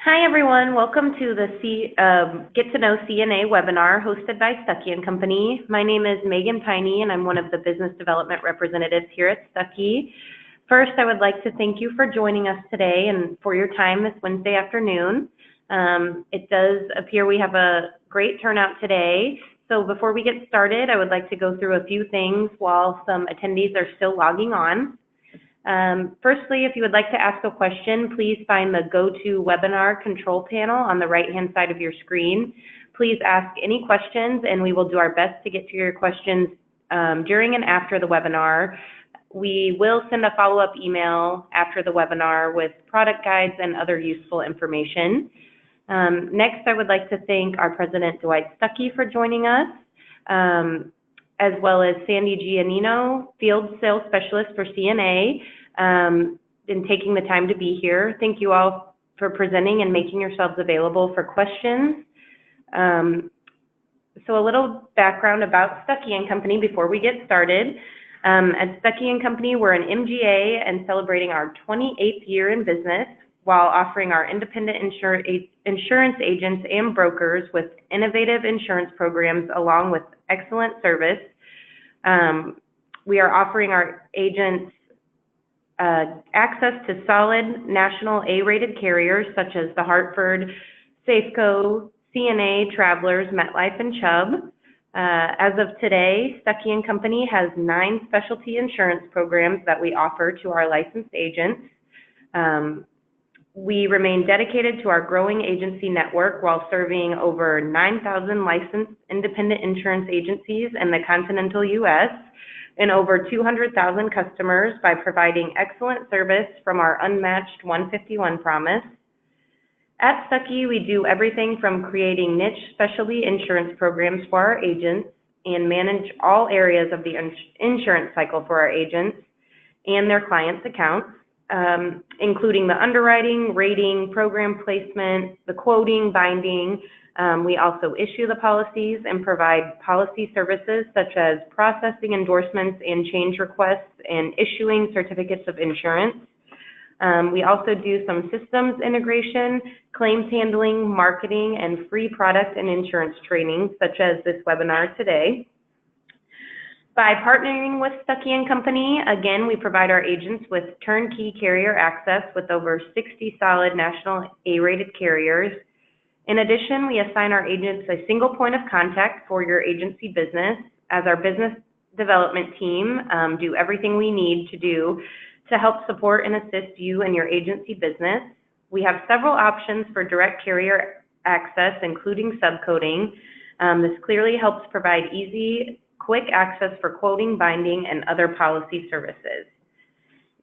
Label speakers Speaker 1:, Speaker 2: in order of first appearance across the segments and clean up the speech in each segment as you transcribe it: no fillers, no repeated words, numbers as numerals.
Speaker 1: Hi everyone, welcome to the Get to Know CNA webinar hosted by Stuckey Company. My name is Megan Piney and I'm one of the business development representatives here at Stuckey. First, I would like to thank you for joining us today and for your time this Wednesday afternoon. It does appear we have a great turnout today. So before we get started, I would like to go through a few things while some attendees are still logging on. Firstly, if you would like to ask a question, please find the Go to Webinar control panel on the right-hand side of your screen. Please ask any questions and we will do our best to get to your questions during and after the webinar. We will send a follow-up email after the webinar with product guides and other useful information. Next, I would like to thank our President, Dwight Stuckey, for joining us, as well as Sandy Giannino, Field Sales Specialist for CNA, and taking the time to be here. Thank you all for presenting and making yourselves available for questions. So a little background about Stuckey Company before we get started. At Stuckey Company, we're an MGA and celebrating our 28th year in business while offering our independent insurance agents and brokers with innovative insurance programs along with excellent service. We are offering our agents access to solid national A-rated carriers such as the Hartford, Safeco, CNA, Travelers, MetLife, and Chubb. As of today, Stuckey Company has 9 specialty insurance programs that we offer to our licensed agents. We remain dedicated to our growing agency network while serving over 9,000 licensed independent insurance agencies in the continental U.S. and over 200,000 customers by providing excellent service from our unmatched 151 promise. At Stuckey, we do everything from creating niche specialty insurance programs for our agents and manage all areas of the insurance cycle for our agents and their clients' accounts, including the underwriting, rating, program placement, the quoting, binding. We also issue the policies and provide policy services such as processing endorsements and change requests and issuing certificates of insurance. We also do some systems integration, claims handling, marketing, and free product and insurance training, such as this webinar today. By partnering with Stuckey Company, again, we provide our agents with turnkey carrier access with over 60 solid national A-rated carriers. In addition, we assign our agents a single point of contact for your agency business as our business development team do everything we need to do to help support and assist you in your agency business. We have several options for direct carrier access, including subcoding. This clearly helps provide easy, quick access for quoting, binding, and other policy services.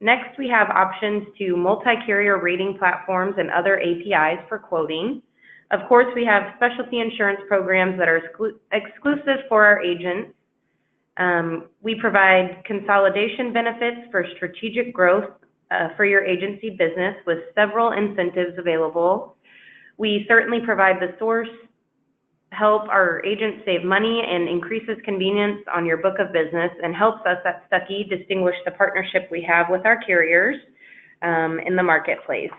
Speaker 1: Next, we have options to multi-carrier rating platforms and other APIs for quoting. Of course, we have specialty insurance programs that are exclusive for our agents. We provide consolidation benefits for strategic growth for your agency business with several incentives available. We certainly provide the source help our agents save money and increases convenience on your book of business and helps us at Stuckey distinguish the partnership we have with our carriers in the marketplace.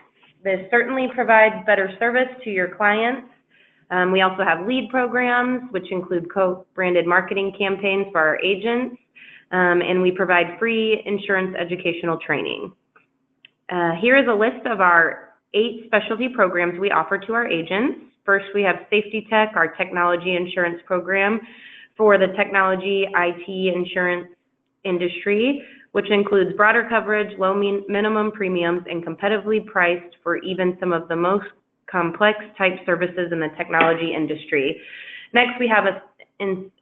Speaker 1: This certainly provides better service to your clients. We also have lead programs, which include co-branded marketing campaigns for our agents, and we provide free insurance educational training. Here is a list of our 8 specialty programs we offer to our agents. First, we have Safety Tech, our technology insurance program for the technology IT insurance industry, which includes broader coverage, low minimum premiums, and competitively priced for even some of the most complex type services in the technology industry. Next, we have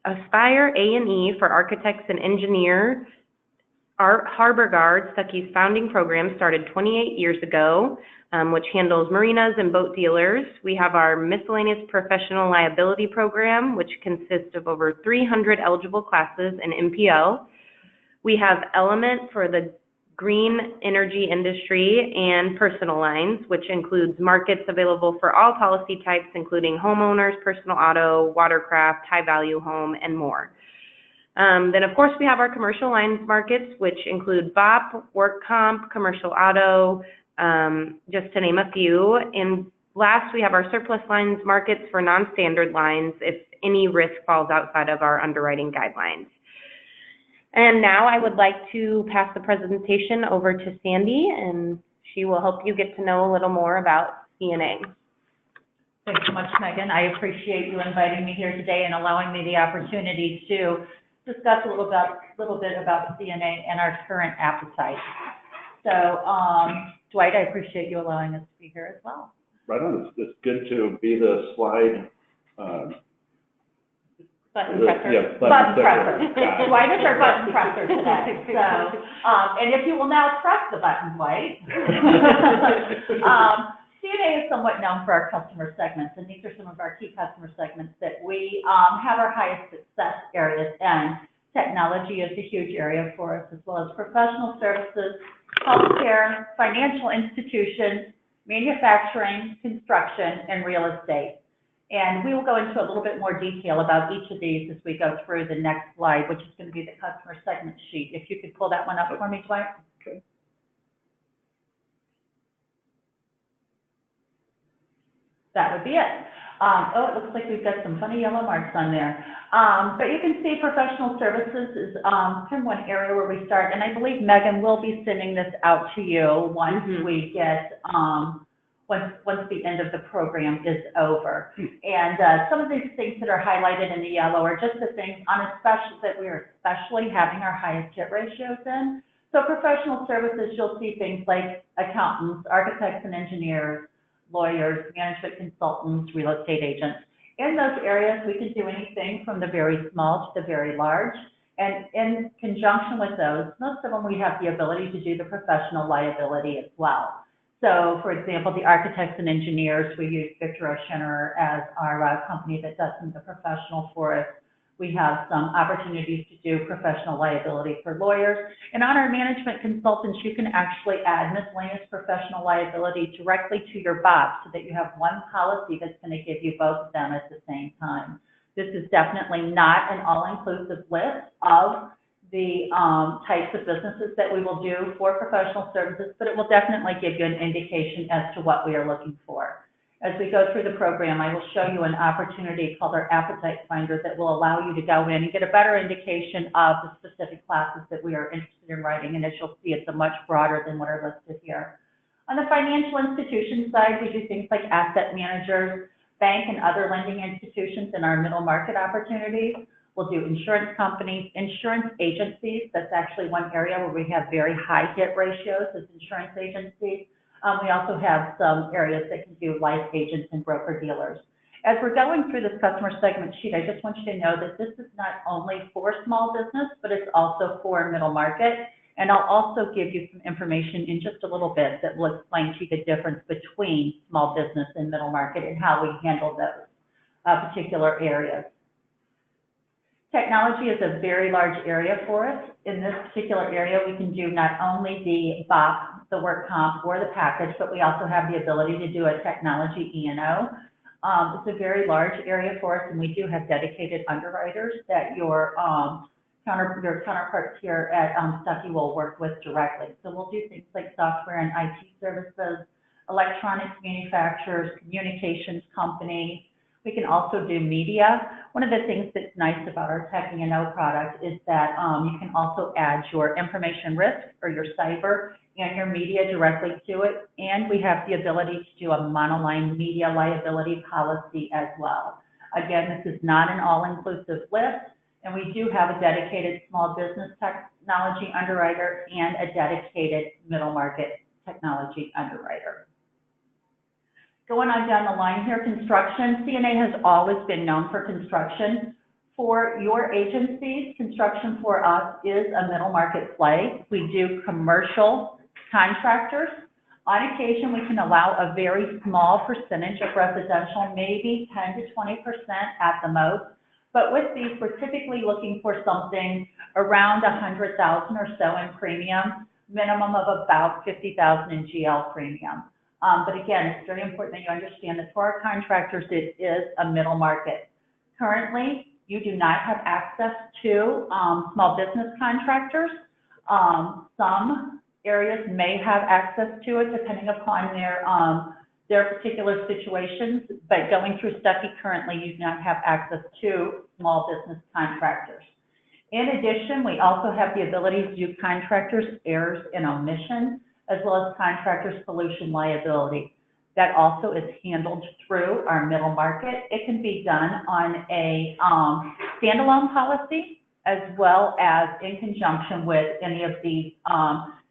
Speaker 1: Aspire A&E for architects and engineers. Our Harbor Guard, Stuckey's founding program, started 28 years ago, which handles marinas and boat dealers. We have our Miscellaneous Professional Liability program, which consists of over 300 eligible classes in MPL. We have Element for the green energy industry and personal lines, which includes markets available for all policy types, including homeowners, personal auto, watercraft, high-value home, and more. Then, of course, we have our commercial lines markets, which include BOP, work comp, commercial auto, just to name a few. And Last, we have our surplus lines markets for non-standard lines if any risk falls outside of our underwriting guidelines. And now I would like to pass the presentation over to Sandy, and she will help you get to know a little more about CNA.
Speaker 2: Thanks so much, Megan. I appreciate you inviting me here today and allowing me the opportunity to discuss a little bit about CNA and our current appetite. So, Dwight, I appreciate you allowing us to be here as well.
Speaker 3: Right on. It's good to be the slide.
Speaker 2: Button presser.
Speaker 3: Yeah,
Speaker 2: button presser. Dwight is our button presser today. So, and if you will now press the button, Dwight. CNA is somewhat known for our customer segments, and these are some of our key customer segments that we have our highest success areas in. Technology is a huge area for us, as well as professional services, healthcare, financial institutions, manufacturing, construction, and real estate. And we will go into a little bit more detail about each of these as we go through the next slide, which is going to be the customer segment sheet. If you could pull that one up for me, Dwight.
Speaker 3: Okay.
Speaker 2: That would be it. Oh, it looks like we've got some funny yellow marks on there. But you can see professional services is kind of one area where we start. And I believe Megan will be sending this out to you once we get, once the end of the program is over. And some of these things that are highlighted in the yellow are just the things that we are especially having our highest hit ratios in. So professional services, you'll see things like accountants, architects and engineers, lawyers, management consultants, real estate agents. In those areas, we can do anything from the very small to the very large. And in conjunction with those, most of them we have the ability to do the professional liability as well. So, for example, the architects and engineers, we use Victor O'Shenerer as our company that does some of the professional for us. We have some opportunities to do professional liability for lawyers. And on our management consultants, you can actually add miscellaneous professional liability directly to your BOP so that you have one policy that's going to give you both of them at the same time. This is definitely not an all-inclusive list of the types of businesses that we will do for professional services, but it will definitely give you an indication as to what we are looking for. As we go through the program, I will show you an opportunity called our Appetite Finder that will allow you to go in and get a better indication of the specific classes that we are interested in writing. And as you'll see, it's a much broader than what are listed here. On the financial institution side, we do things like asset managers, bank and other lending institutions in our middle market opportunities. We'll do insurance companies, insurance agencies. That's actually one area where we have very high hit ratios as insurance agencies. We also have some areas that can do life agents and broker dealers. As we're going through this customer segment sheet, I just want you to know that this is not only for small business, but it's also for middle market. And I'll also give you some information in just a little bit that will explain to you the difference between small business and middle market and how we handle those particular areas. Technology is a very large area for us. In this particular area, we can do not only the BOP, the work comp, or the package, but we also have the ability to do a technology E&O. It's a very large area for us, and we do have dedicated underwriters that your counterparts here at Stuckey will work with directly. So we'll do things like software and IT services, electronics manufacturers, communications companies. We can also do media. One of the things that's nice about our Tech E&O product is that you can also add your information risk or your cyber and your media directly to it. And we have the ability to do a monoline media liability policy as well. Again, this is not an all-inclusive list, and we do have a dedicated small business technology underwriter and a dedicated middle market technology underwriter. Going on down the line here, construction. CNA has always been known for construction. For your agencies, construction for us is a middle market play. We do commercial contractors. On occasion, we can allow a very small percentage of residential, maybe 10 to 20% at the most. But with these, we're typically looking for something around $100,000 or so in premium, minimum of about $50,000 in GL premium. But again, it's very important that you understand that for our contractors, it is a middle market. Currently, you do not have access to small business contractors. Some areas may have access to it depending upon their particular situations, but going through Stuckey currently, you do not have access to small business contractors. In addition, we also have the ability to do contractors' errors and omissions, as well as contractors' pollution liability. That also is handled through our middle market. It can be done on a standalone policy, as well as in conjunction with any of the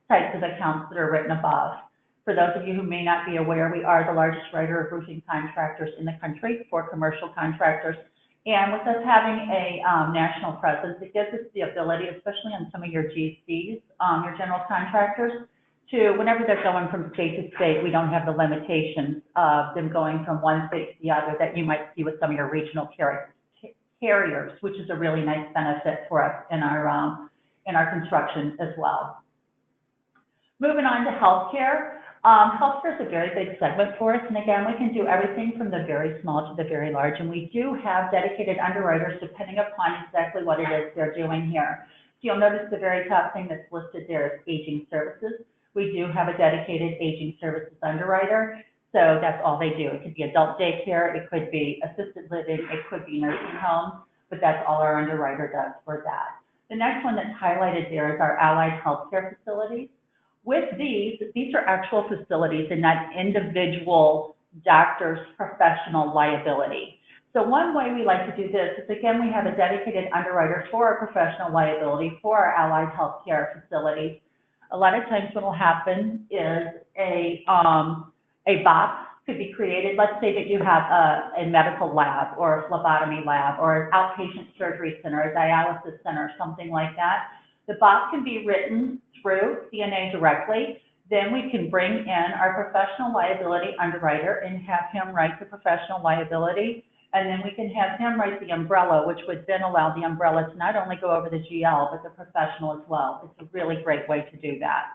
Speaker 2: types of accounts that are written above. For those of you who may not be aware, we are the largest writer of roofing contractors in the country for commercial contractors. And with us having a national presence, it gives us the ability, especially on some of your GCs, your general contractors, to, whenever they're going from state to state, we don't have the limitations of them going from one state to the other that you might see with some of your regional carriers, which is a really nice benefit for us in our construction as well. Moving on to healthcare. Healthcare is a very big segment for us, and again, we can do everything from the very small to the very large, and we do have dedicated underwriters depending upon exactly what it is they're doing here. So you'll notice the very top thing that's listed there is aging services. We do have a dedicated aging services underwriter, so that's all they do. It could be adult daycare, it could be assisted living, it could be nursing homes, but that's all our underwriter does for that. The next one that's highlighted there is our allied healthcare facilities. With these are actual facilities and not individual doctors' professional liability. So one way we like to do this is, again, we have a dedicated underwriter for our professional liability for our allied healthcare facilities. A lot of times what will happen is a box could be created. Let's say that you have a medical lab or a phlebotomy lab or an outpatient surgery center, a dialysis center, something like that. The box can be written through CNA directly. Then we can bring in our professional liability underwriter and have him write the professional liability. And then we can have him write the umbrella, which would then allow the umbrella to not only go over the GL, but the professional as well. It's a really great way to do that.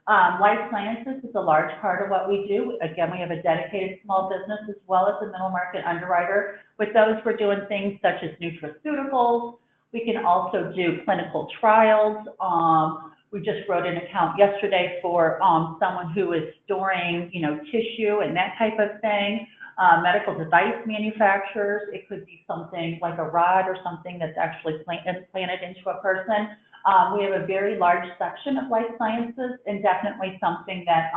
Speaker 2: Life sciences is a large part of what we do. Again, we have a dedicated small business as well as a middle market underwriter. With those, we're doing things such as nutraceuticals. We can also do clinical trials. We just wrote an account yesterday for someone who is storing, tissue and that type of thing. Medical device manufacturers, it could be something like a rod or something that's actually implanted into a person. We have a very large section of life sciences, and definitely something that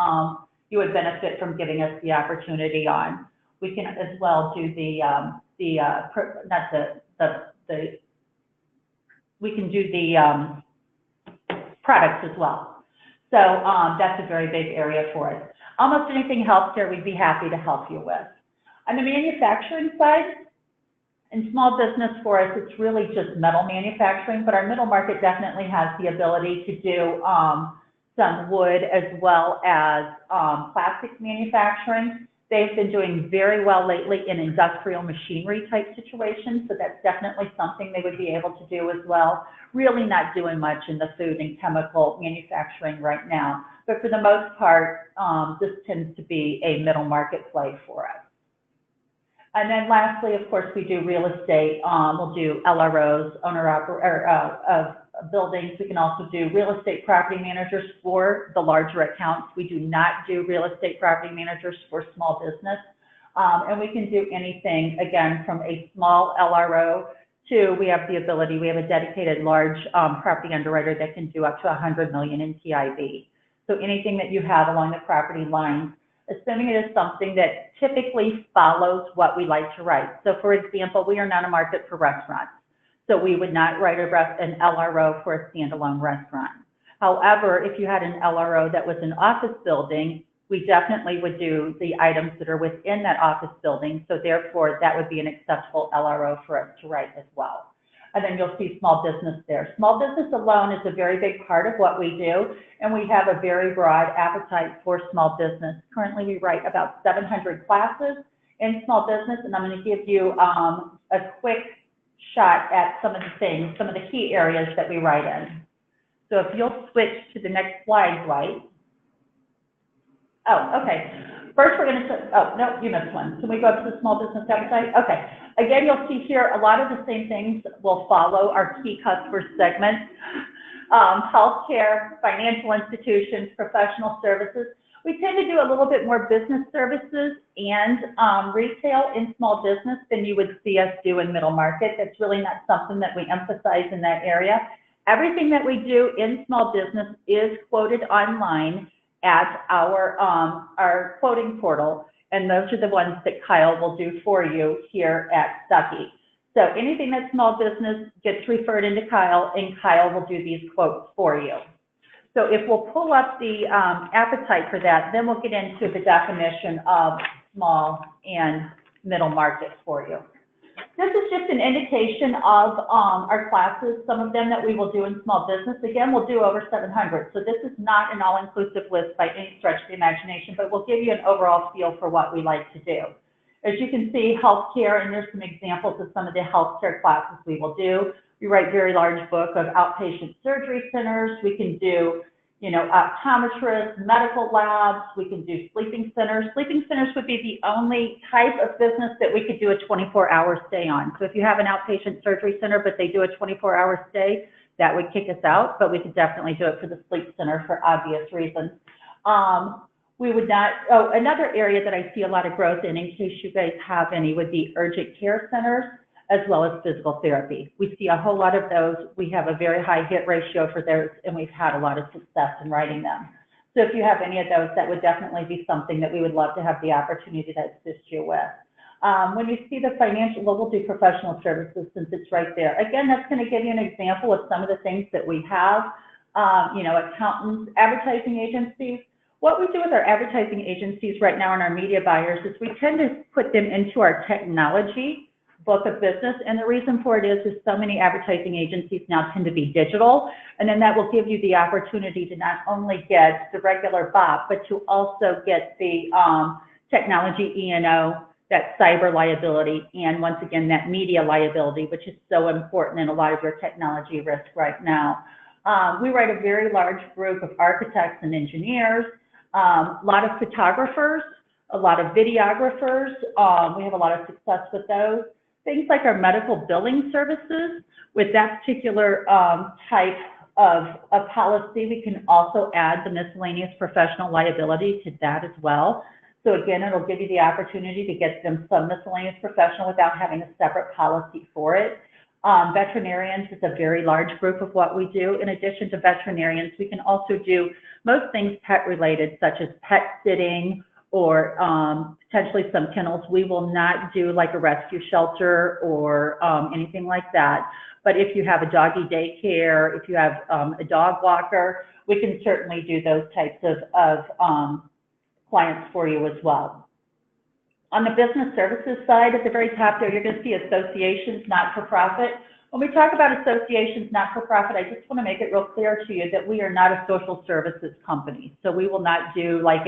Speaker 2: you would benefit from giving us the opportunity on. We can as well do we can do the products as well. So that's a very big area for us. Almost anything healthcare we'd be happy to help you with. On the manufacturing side, in small business for us, it's really just metal manufacturing, but our middle market definitely has the ability to do some wood as well as plastics manufacturing. They've been doing very well lately in industrial machinery type situations, so that's definitely something they would be able to do as well. Really not doing much in the food and chemical manufacturing right now, but for the most part, this tends to be a middle market play for us. And then lastly, of course, we do real estate. We'll do LROs, of buildings. We can also do real estate property managers for the larger accounts. We do not do real estate property managers for small business. And we can do anything, again, from a small LRO to, we have the ability, we have a dedicated large property underwriter that can do up to 100 million in TIV. So anything that you have along the property line, assuming it is something that typically follows what we like to write. So for example, we are not a market for restaurants. So we would not write an LRO for a standalone restaurant. However, if you had an LRO that was an office building, we definitely would do the items that are within that office building. So therefore, that would be an acceptable LRO for us to write as well. And then you'll see small business there. Small business alone is a very big part of what we do, and we have a very broad appetite for small business. Currently, we write about 700 classes in small business, and I'm going to give you a quick shot at some of the things, some of the key areas that we write in. So if you'll switch to the next slide, Dwight. Oh, okay. First, we're going to, oh, no, you missed one. Can we go up to the small business website? Okay. Again, you'll see here a lot of the same things will follow our key customer segments. Healthcare, financial institutions, professional services. We tend to do a little bit more business services and retail in small business than you would see us do in middle market. That's really not something that we emphasize in that area. Everything that we do in small business is quoted online at our quoting portal, and those are the ones that Kyle will do for you here at Stuckey. So anything that's small business gets referred into Kyle, and Kyle will do these quotes for you. So if we'll pull up the appetite for that, then we'll get into the definition of small and middle market for you. This is just an indication of our classes, some of them that we will do in small business. Again, we'll do over 700. So this is not an all-inclusive list by any stretch of the imagination, but we'll give you an overall feel for what we like to do. As you can see, healthcare, and there's some examples of some of the healthcare classes we will do. We write very large book of outpatient surgery centers. We can do, optometrists, medical labs. We can do sleeping centers. Sleeping centers would be the only type of business that we could do a 24-hour stay on. So if you have an outpatient surgery center, but they do a 24-hour stay, that would kick us out, but we could definitely do it for the sleep center for obvious reasons. We would not, another area that I see a lot of growth in case you guys have any, would be urgent care centers, as well as physical therapy. We see a whole lot of those. We have a very high hit ratio for those, and we've had a lot of success in writing them. So if you have any of those, that would definitely be something that we would love to have the opportunity to assist you with. When you see the financial, well, we'll do professional services since it's right there. Again, that's going to give you an example of some of the things that we have, accountants, advertising agencies. What we do with our advertising agencies right now and our media buyers is we tend to put them into our technology book of business, and the reason for it is so many advertising agencies now tend to be digital, and then that will give you the opportunity to not only get the regular BOP, but to also get the technology E&O, that cyber liability, and once again, that media liability, which is so important in a lot of your technology risk right now. We write a very large group of architects and engineers, a lot of photographers, a lot of videographers. We have a lot of success with those. Things like our medical billing services, with that particular type of a policy, we can also add the miscellaneous professional liability to that as well. So again, it'll give you the opportunity to get them some miscellaneous professional without having a separate policy for it. Veterinarians is a very large group of what we do. In addition to veterinarians, we can also do most things pet related, such as pet sitting, or potentially some kennels. We will not do like a rescue shelter or anything like that. But if you have a doggy daycare, if you have a dog walker, we can certainly do those types of clients for you as well. On the business services side, at the very top there, you're going to see associations, not-for-profit. When we talk about associations, not-for-profit, I just want to make it real clear to you that we are not a social services company. So we will not do like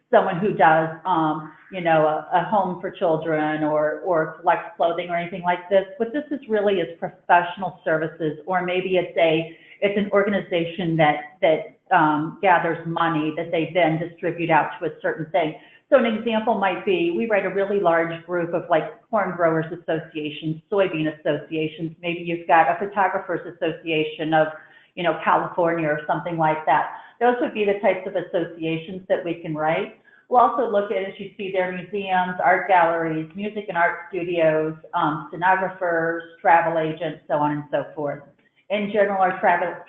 Speaker 2: someone who does, a home for children or collects clothing or anything like this. What this is really is professional services, or maybe it's an organization that gathers money that they then distribute out to a certain thing. So an example might be, we write a really large group of like corn growers associations, soybean associations. Maybe you've got a photographers association of, California or something like that. Those would be the types of associations that we can write. We'll also look at, as you see there, museums, art galleries, music and art studios, stenographers, travel agents, so on and so forth. In general, our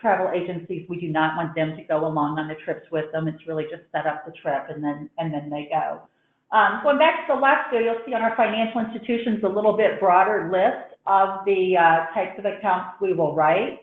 Speaker 2: travel agencies, we do not want them to go along on the trips with them. It's really just set up the trip and then they go. Going back to the left there, you'll see on our financial institutions a little bit broader list of the types of accounts we will write.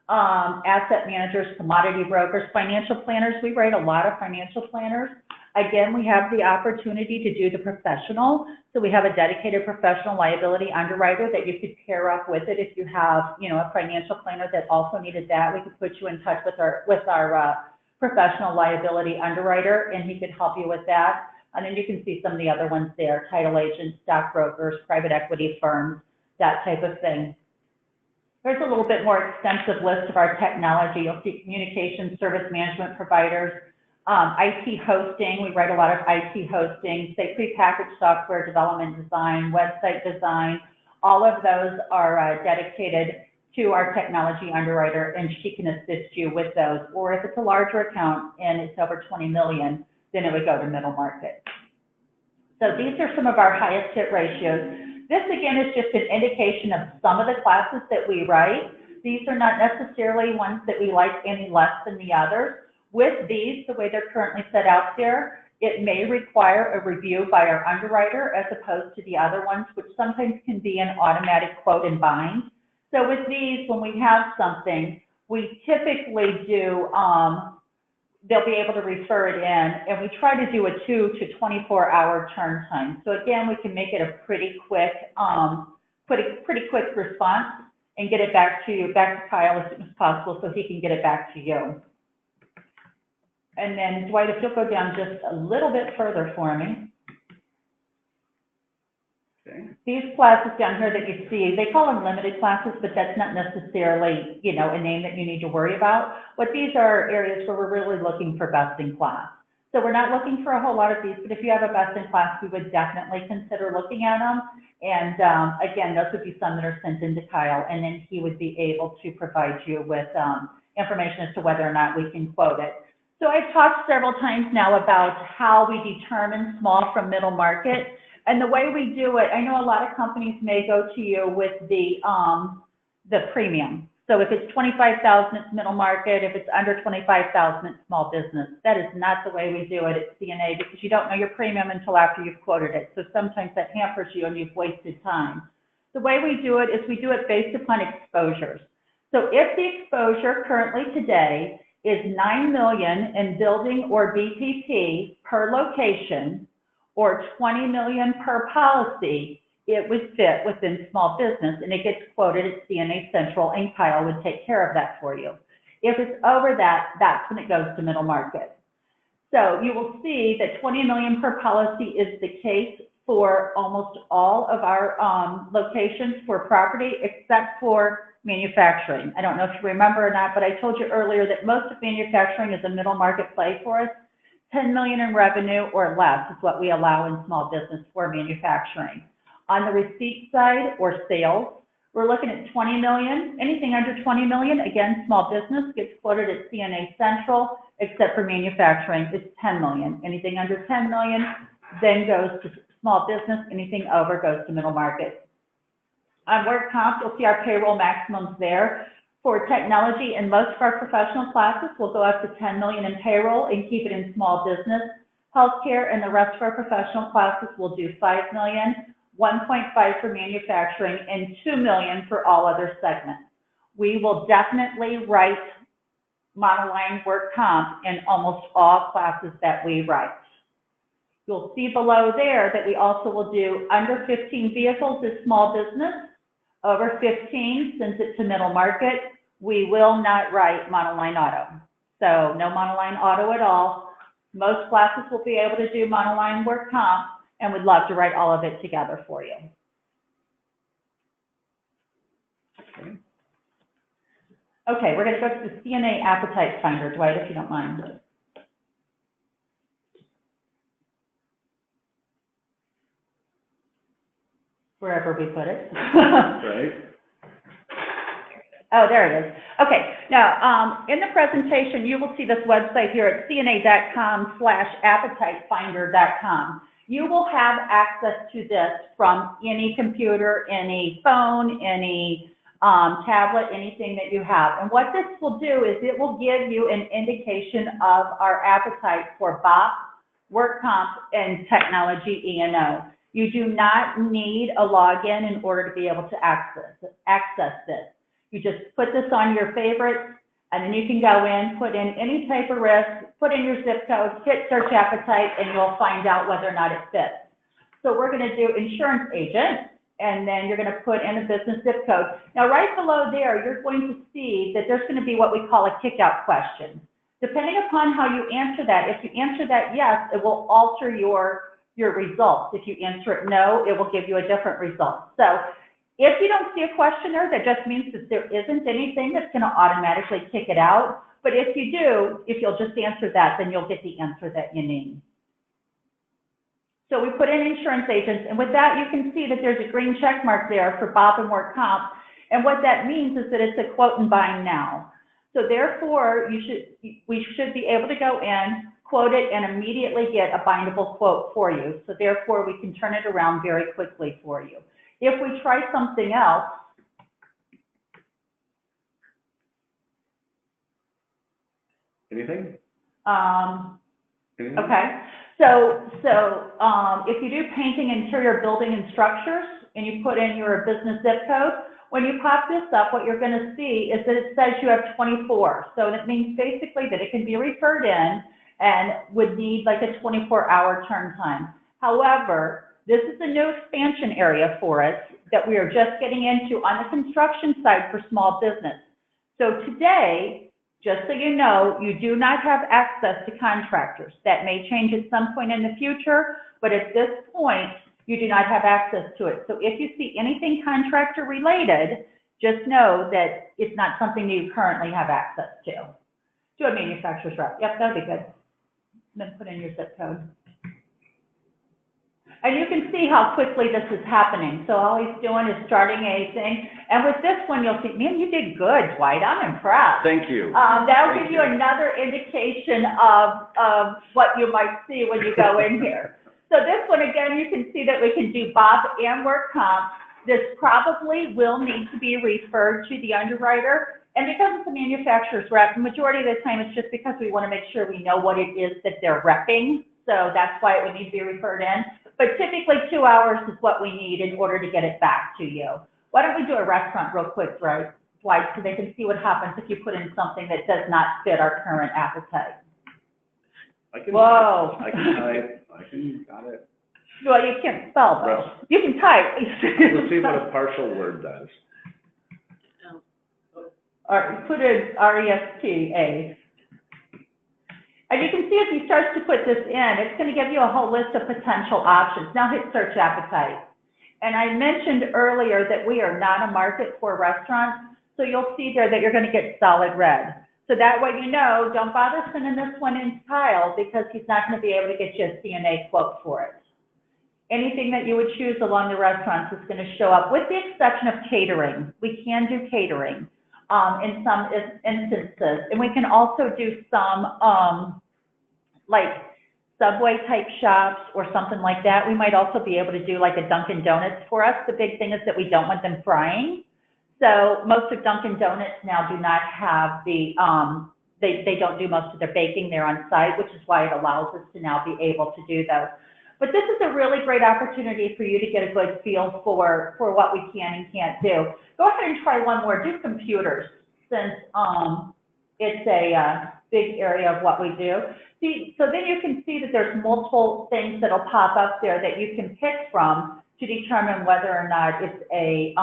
Speaker 2: Asset managers, commodity brokers, financial planners. We write a lot of financial planners. Again, we have the opportunity to do the professional. So we have a dedicated professional liability underwriter that you could pair up with it. If you have, a financial planner that also needed that, we could put you in touch with our professional liability underwriter, and he could help you with that. And then you can see some of the other ones there: title agents, stockbrokers, private equity firms, that type of thing. There's a little bit more extensive list of our technology. You'll see communication service management providers. IT hosting, we write a lot of IT hosting, say prepackaged software development design, website design. All of those are dedicated to our technology underwriter, and she can assist you with those. Or if it's a larger account and it's over 20 million, then it would go to middle market. So these are some of our highest hit ratios. This again is just an indication of some of the classes that we write. These are not necessarily ones that we like any less than the others. With these, the way they're currently set out there, it may require a review by our underwriter as opposed to the other ones, which sometimes can be an automatic quote and bind. So with these, when we have something, we typically do, they'll be able to refer it in, and we try to do a 2 to 24 hour turn time. So again, we can make it a pretty quick response and get it back to Kyle as soon as possible so he can get it back to you. And then Dwight, if you'll go down just a little bit further for me.
Speaker 3: Okay.
Speaker 2: These classes down here that you see, they call them limited classes, but that's not necessarily, you know, a name that you need to worry about. But these are areas where we're really looking for best in class. So we're not looking for a whole lot of these, but if you have a best in class, we would definitely consider looking at them. And again, those would be some that are sent into Kyle, and then he would be able to provide you with information as to whether or not we can quote it. So I've talked several times now about how we determine small from middle market. And the way we do it, I know a lot of companies may go to you with the premium. So if it's $25,000, it's middle market. If it's under $25,000, it's small business. That is not the way we do it at CNA because you don't know your premium until after you've quoted it. So sometimes that hampers you and you've wasted time. The way we do it is we do it based upon exposures. So if the exposure currently today is $9 million in building or BPP per location, or $20 million per policy, it would fit within small business, and it gets quoted at CNA Central, and Kyle would take care of that for you. If it's over that, that's when it goes to middle market. So you will see that $20 million per policy is the case for almost all of our locations for property, except for manufacturing. I don't know if you remember or not, but I told you earlier that most of manufacturing is a middle market play for us. 10 million in revenue or less is what we allow in small business for manufacturing. On the receipt side or sales, we're looking at 20 million. Anything under 20 million, again, small business gets quoted at CNA Central, except for manufacturing, it's 10 million. Anything under 10 million then goes to small business. Anything over goes to middle market. On work comp, you'll see our payroll maximums there. For technology, and most of our professional classes will go up to 10 million in payroll and keep it in small business. Healthcare and the rest of our professional classes will do 5 million, 1.5 for manufacturing, and 2 million for all other segments. We will definitely write monoline work comp in almost all classes that we write. You'll see below there that we also will do under 15 vehicles as small business. Over 15, since it's a middle market, we will not write monoline auto. So no monoline auto at all. Most classes will be able to do monoline work comp, and we'd love to write all of it together for you. Okay, we're going to go to the CNA Appetite Finder, Dwight, if you don't mind. Wherever we put it.
Speaker 3: Right.
Speaker 2: Oh, there it is. Okay, now in the presentation, you will see this website here at cna.com/appetitefinder.com. You will have access to this from any computer, any phone, any tablet, anything that you have. And what this will do is it will give you an indication of our appetite for BOP, work comp, and technology E&O. You do not need a login in order to be able to access this. You just put this on your favorites, and then you can go in, put in any type of risk, put in your zip code, hit search appetite, and you'll find out whether or not it fits. So we're going to do insurance agent, and then you're going to put in a business zip code. Now, right below there, you're going to see that there's going to be what we call a kick-out question. Depending upon how you answer that, if you answer that yes, it will alter your results. If you answer it no, it will give you a different result. So if you don't see a question there, that just means that there isn't anything that's going to automatically kick it out. But if you do, if you'll just answer that, then you'll get the answer that you need. So we put in insurance agents, and with that, you can see that there's a green check mark there for BOP and work comp. And what that means is that it's a quote and bind now. So therefore, we should be able to go in, quote it, and immediately get a bindable quote for you. So therefore, we can turn it around very quickly for you. If we try something else,
Speaker 3: Anything? Anything?
Speaker 2: Okay, so if you do painting, interior building and structures, and you put in your business zip code, when you pop this up, what you're going to see is that it says you have 24. So that means basically that it can be referred in and would need like a 24-hour turn time. However, this is a new expansion area for us that we are just getting into on the construction side for small business. So today, just so you know, you do not have access to contractors. That may change at some point in the future, but at this point, you do not have access to it. So if you see anything contractor related, just know that it's not something you currently have access to. Do a manufacturer's rep. Yep, that'd be good. Then put in your zip code. And you can see how quickly this is happening. So all he's doing is starting a thing. And with this one, you'll see, man, you did good, Dwight. I'm impressed.
Speaker 3: Thank you.
Speaker 2: That'll give you another indication of what you might see when you go in here. So this one, again, you can see that we can do BOP and work comp. This probably will need to be referred to the underwriter. And because it's a manufacturer's rep, the majority of the time it's just because we want to make sure we know what it is that they're repping. So that's why it would need to be referred in. But typically 2 hours is what we need in order to get it back to you. Why don't we do a restaurant real quick, right, Dwight, so they can see what happens if you put in something that does not fit our current appetite. Whoa.
Speaker 3: I can type. Got it.
Speaker 2: Well, you can't spell though. You can type.
Speaker 3: Let's see what a partial word does.
Speaker 2: All right, put in RESTA. And you can see if he starts to put this in, it's going to give you a whole list of potential options. Now hit search appetite. And I mentioned earlier that we are not a market for restaurants, so you'll see there that you're going to get solid red. So that way you know, don't bother sending this one in Kyle because he's not going to be able to get you a CNA quote for it. Anything that you would choose along the restaurants is going to show up, with the exception of catering. We can do catering in some instances, and we can also do some like Subway type shops or something like that. We might also be able to do like a Dunkin' Donuts for us. The big thing is that we don't want them frying. So most of Dunkin' Donuts now do not have the, they don't do most of their baking there on site, which is why it allows us to now be able to do those. But this is a really great opportunity for you to get a good feel for what we can and can't do. Go ahead and try one more. Do computers, since it's a big area of what we do. See, so then you can see that there's multiple things that'll pop up there that you can pick from to determine whether or not it's a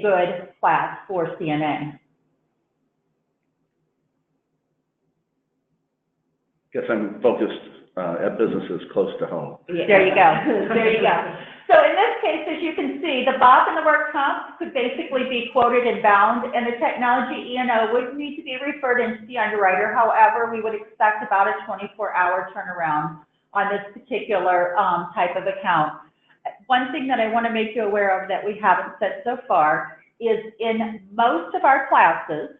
Speaker 2: good class for CNA.
Speaker 3: Guess I'm focused at businesses close to home.
Speaker 2: Yeah. There you go. There you go. So in this case, as you can see, the BOP and the work comp could basically be quoted and bound, and the technology E&O would need to be referred into the underwriter. However, we would expect about a 24-hour turnaround on this particular type of account. One thing that I want to make you aware of that we haven't said so far is in most of our classes,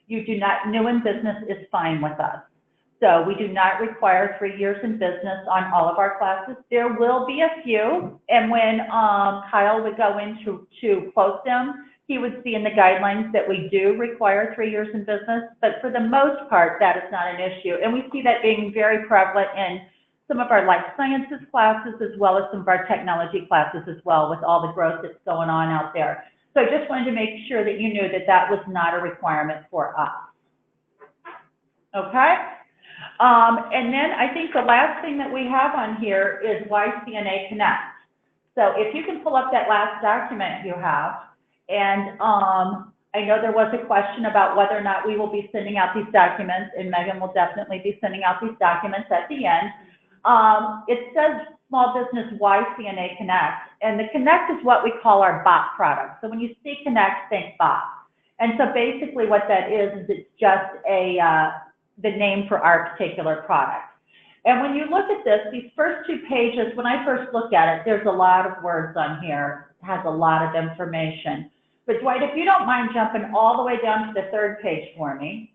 Speaker 2: you do not, new in business is fine with us. So we do not require 3 years in business on all of our classes. There will be a few, and when Kyle would go in to quote them, he would see in the guidelines that we do require 3 years in business, but for the most part, that is not an issue. And we see that being very prevalent in some of our life sciences classes, as well as some of our technology classes as well, with all the growth that's going on out there. So I just wanted to make sure that you knew that that was not a requirement for us. Okay? And then I think the last thing that we have on here is why CNA Connect. So if you can pull up that last document you have, and I know there was a question about whether or not we will be sending out these documents, and Megan will definitely be sending out these documents at the end. It says small business why CNA Connect, and the Connect is what we call our BOP product. So when you see Connect, think BOP. And so basically what that is it's just the name for our particular product. And when you look at this, these first 2 pages, when I first look at it, there's a lot of words on here. It has a lot of information. But Dwight, if you don't mind jumping all the way down to the 3rd page for me.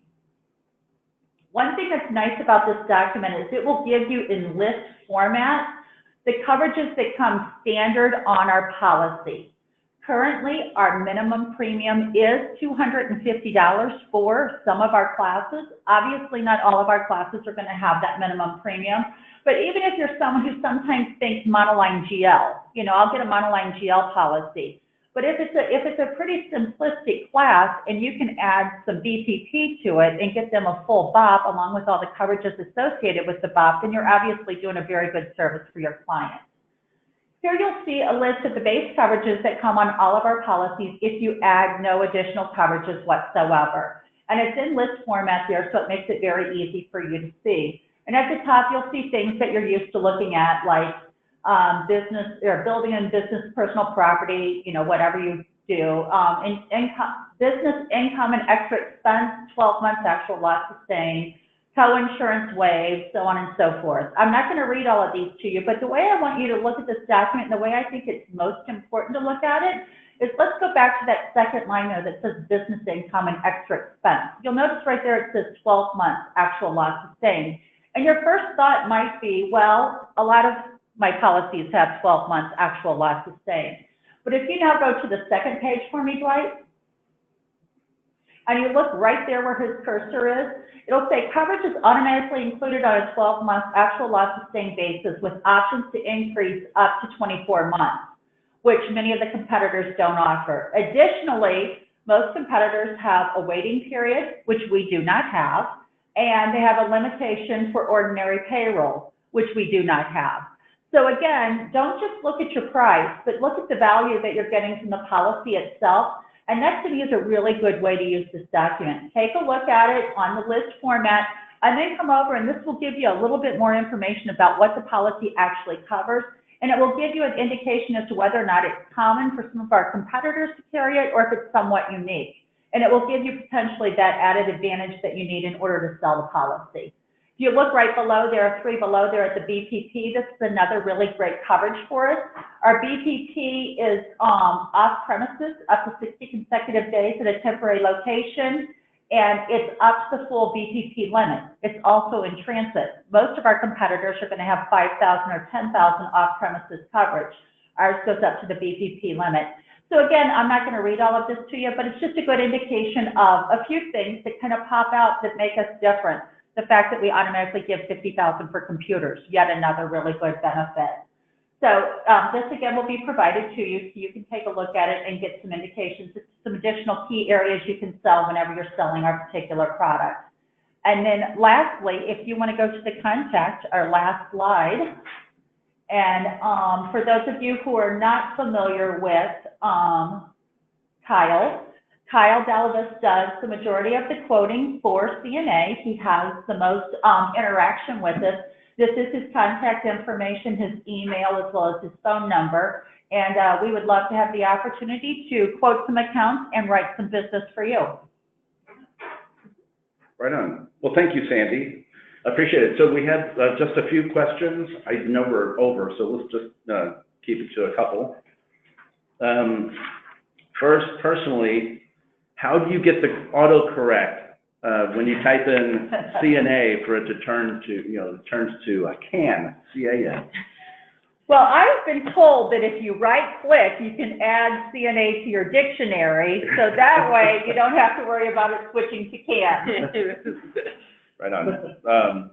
Speaker 2: One thing that's nice about this document is it will give you in list format the coverages that come standard on our policy. Currently, our minimum premium is $250 for some of our classes. Obviously, not all of our classes are going to have that minimum premium, but even if you're someone who sometimes thinks monoline GL, you know, I'll get a monoline GL policy. But if it's a pretty simplistic class and you can add some BPP to it and get them a full BOP along with all the coverages associated with the BOP, then you're obviously doing a very good service for your client. Here you'll see a list of the base coverages that come on all of our policies if you add no additional coverages whatsoever. And it's in list format there, so it makes it very easy for you to see. And at the top, you'll see things that you're used to looking at, like business or building and business personal property, you know, whatever you do. Business income and extra expense, 12 months actual loss sustained, co-insurance waived, so on and so forth. I'm not going to read all of these to you, but the way I want you to look at this document, and the way I think it's most important to look at it, is let's go back to that second line there that says business income and extra expense. You'll notice right there it says 12 months actual loss sustained. And your first thought might be, well, a lot of my policies have 12 months actual loss sustained. But if you now go to the second page for me, Dwight, and you look right there where his cursor is, it'll say coverage is automatically included on a 12-month actual loss sustained basis with options to increase up to 24 months, which many of the competitors don't offer. Additionally, most competitors have a waiting period, which we do not have, and they have a limitation for ordinary payroll, which we do not have. So again, don't just look at your price, but look at the value that you're getting from the policy itself. And that to me is a really good way to use this document. Take a look at it on the list format, and then come over, and this will give you a little bit more information about what the policy actually covers. And it will give you an indication as to whether or not it's common for some of our competitors to carry it, or if it's somewhat unique. And it will give you potentially that added advantage that you need in order to sell the policy. If you look right below there, 3 below there at the BPP, this is another really great coverage for us. Our BPP is off premises up to 60 consecutive days at a temporary location, and it's up to the full BPP limit. It's also in transit. Most of our competitors are going to have 5,000 or 10,000 off premises coverage. Ours goes up to the BPP limit. So again, I'm not going to read all of this to you, but it's just a good indication of a few things that kind of pop out that make us different. The fact that we automatically give $50,000 for computers, yet another really good benefit. So this again will be provided to you so you can take a look at it and get some indications, some additional key areas you can sell whenever you're selling our particular product. And then lastly, if you want to go to the contact, our last slide, and for those of you who are not familiar with Kyle Delavis does the majority of the quoting for CNA. He has the most interaction with us. This is his contact information, his email, as well as his phone number. And we would love to have the opportunity to quote some accounts and write some business for you.
Speaker 3: Right on. Well, thank you, Sandy. I appreciate it. So we have just a few questions. I know we're over, so let's just keep it to a couple. First, personally, how do you get the autocorrect when you type in CNA for it to turn to, it turns to CAN, C-A-N?
Speaker 2: Well, I've been told that if you right-click, you can add CNA to your dictionary, so that way you don't have to worry about it switching to CAN.
Speaker 3: Right on.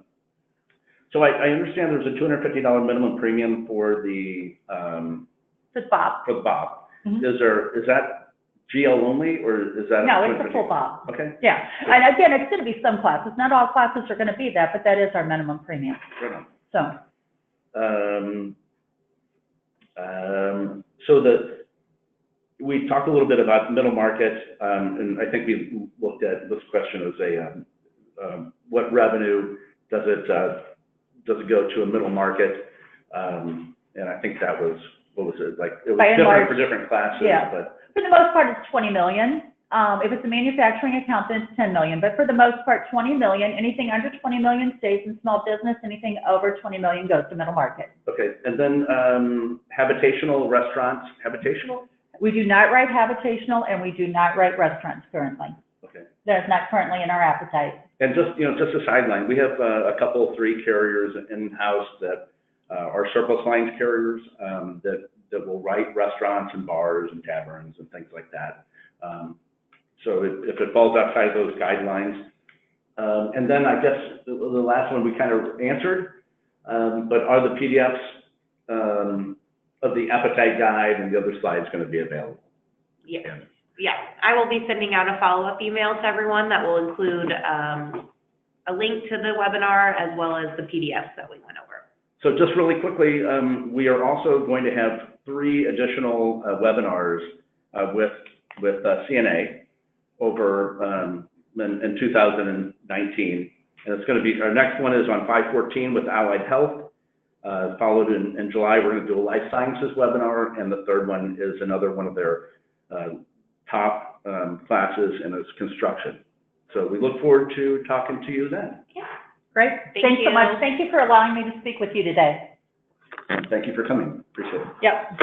Speaker 3: So I understand there's a $250 minimum premium for the
Speaker 2: BOP.
Speaker 3: For the BOP.
Speaker 2: Mm-hmm.
Speaker 3: Is that GL only, or is that?
Speaker 2: No, it's a full BOP.
Speaker 3: Okay.
Speaker 2: Yeah, and again, it's going to be some classes. Not all classes are going to be that, but that is our minimum premium.
Speaker 3: Right on.
Speaker 2: So.
Speaker 3: We talked a little bit about middle market, and I think we looked at this question as what revenue does it go to a middle market, and I think that was, what was it, like, it was different for different classes.
Speaker 2: Yeah.
Speaker 3: But
Speaker 2: for the most part, it's 20 million. If it's a manufacturing account, then it's 10 million. But for the most part, 20 million. Anything under 20 million stays in small business. Anything over 20 million goes to middle market.
Speaker 3: Okay. And then habitational restaurants. Habitational?
Speaker 2: We do not write habitational, and we do not write restaurants currently.
Speaker 3: Okay.
Speaker 2: That's not currently in our appetite.
Speaker 3: And just, just a sideline, we have a couple, 3 carriers in-house that are surplus lines carriers that will write restaurants and bars and taverns and things like that. So if it falls outside of those guidelines. And then I guess the last one we kind of answered, but are the PDFs of the appetite guide and the other slides going to be available?
Speaker 1: Yes. Yes. I will be sending out a follow-up email to everyone that will include a link to the webinar as well as the PDFs that we went over.
Speaker 3: So just really quickly, we are also going to have 3 additional webinars with CNA over in 2019. And it's going to be, our next one is on 5/14 with Allied Health. Followed in July, we're going to do a life sciences webinar, and the third one is another one of their top classes, and it's construction. So we look forward to talking to you then.
Speaker 2: Yeah, great.
Speaker 1: Thanks
Speaker 2: so much. Thank you for allowing me to speak with you today.
Speaker 3: Thank you for coming. Appreciate it.
Speaker 2: Yep.